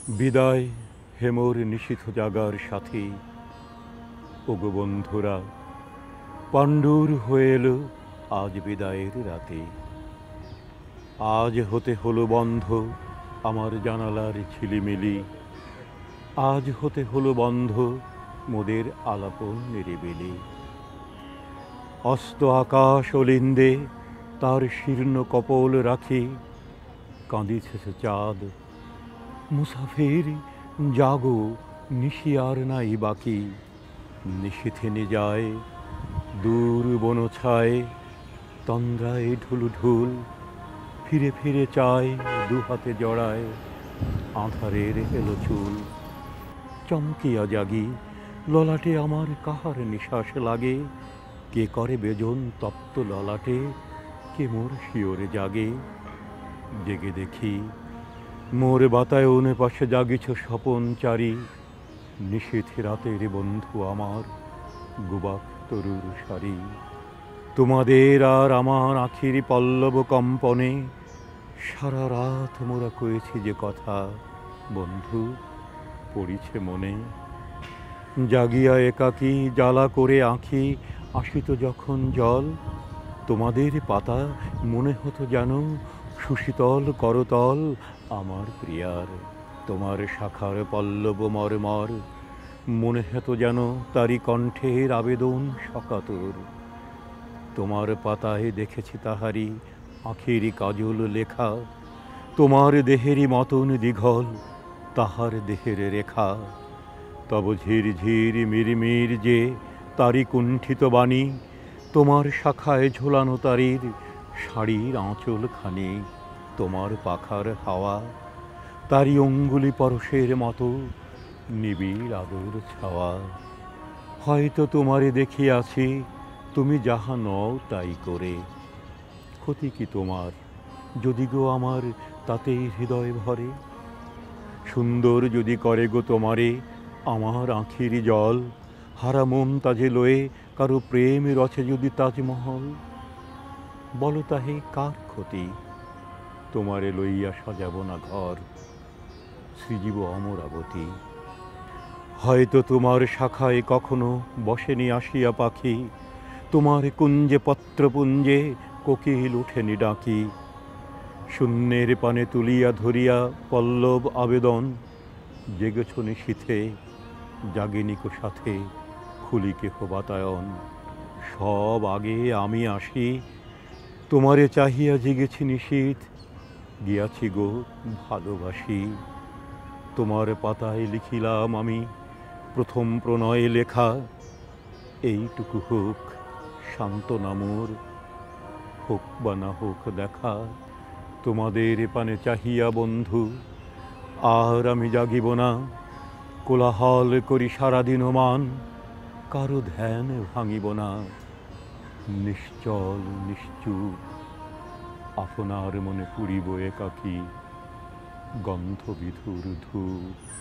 বিদায় হেমোর নিশীথ জাগার সাথী। ওগো বন্ধুরা, পাণ্ডুর হয়ে এলো আজ বিদায়ের রাতে। আজ হতে হলো বন্ধ আমার জানালার ঝিলিমিলি। আজ হতে হলো বন্ধ মোদের আলাপন নিরিবিলি। অস্ত আকাশ অলিন্দে তার শীর্ণ কপোল রাখি, কাঁদিতেছে চাঁদ। মুসাফির জাগো, নিশি আর নাই বাকি। নিশীথে যায় দূর বনছায়, তন্দ্রায় ঢুলঢুল। ফিরে ফিরে চায় দুহাতে জড়ায় আঁধারের এলো চুল। চমকিয়া জাগি, ললাটে আমার কাহার নিশ্বাস লাগে। কে করে বেজন তপ্ত ললাটে, কে মোর শিওরে জাগে। জেগে দেখি মোর বাতায়নে পাশে জাগিছ স্বপন চারি। নিশীথ রাতের বন্ধু আমার, গুবাক তরুর সারি। তোমাদের আর আমার আখির পল্লব কম্পনে সারা রাত মোরা কয়েছি যে কথা, বন্ধু পড়িছে মনে। জাগিয়া একাকী জ্বালা করে আঁখি আসিত যখন জল, তোমাদের পাতা মনে হতো যেন সুশীতল করতল আমার প্রিয়ার। তোমার শাখার পল্লব মর্মর মনে হতো যেন তারি কণ্ঠের আবেদন সকাতর। তোমার পাতায় দেখেছি তাহারি আঁখির কাজল লেখা, তোমার দেহেরই মতন দীঘল তাহার দেহের রেখা। তব ঝিরঝির মিরমির যে তারি কুণ্ঠিত বাণী, তোমার শাখায় ঝোলানো তারির শাড়ির আঁচল খানি। তোমার পাখার হাওয়া তারি অঙ্গুলি পরশের মতো নিবিড় আদর ছাওয়া। হয়তো তোমারে দেখিয়াছি, তুমি যাহা নও তাই করে। ক্ষতি কি তোমার যদি গো আমার তাতেই হৃদয় ভরে? সুন্দর যদি করে গো তোমারে আমার আঁখির জল, হারা মমতাজে লয়ে কারো প্রেম রচে যদি তাজমহল। বলো তাহে কার ক্ষতি? তোমারে লইয়া সাজাব না ঘর, সৃজিব অমরাবতী। হয়তো তোমার শাখায় কখনো বসেনি আসিয়া পাখি, তোমার কুঞ্জে পত্রপুঞ্জে কোকিল উঠেনি ডাকি। শূন্যের পানে তুলিয়া ধরিয়া পল্লব আবেদন, জেগেছ নিশীথে জাগিনিকো সাথে খুলি কেহ বাতায়ন। সব আগে আমি আসি, তোমারে চাহিয়া জেগেছি নিশীথ, গিয়াছি গো ভালোবাসি। তোমার পাতায় লিখিলাম আমি প্রথম প্রণয় লেখা, এইটুকু হোক সান্ত্বনা মোর, হোক বা না হোক দেখা। তোমাদের পানে চাহিয়া বন্ধু আর আমি জাগিব না, কোলাহল করি সারাদিন মান, কারো ধ্যান ভাঙিব না। নিশ্চল নিশ্চুপ আপনার মনে পুরিব একাকী গন্ধবিধুর ধূপ।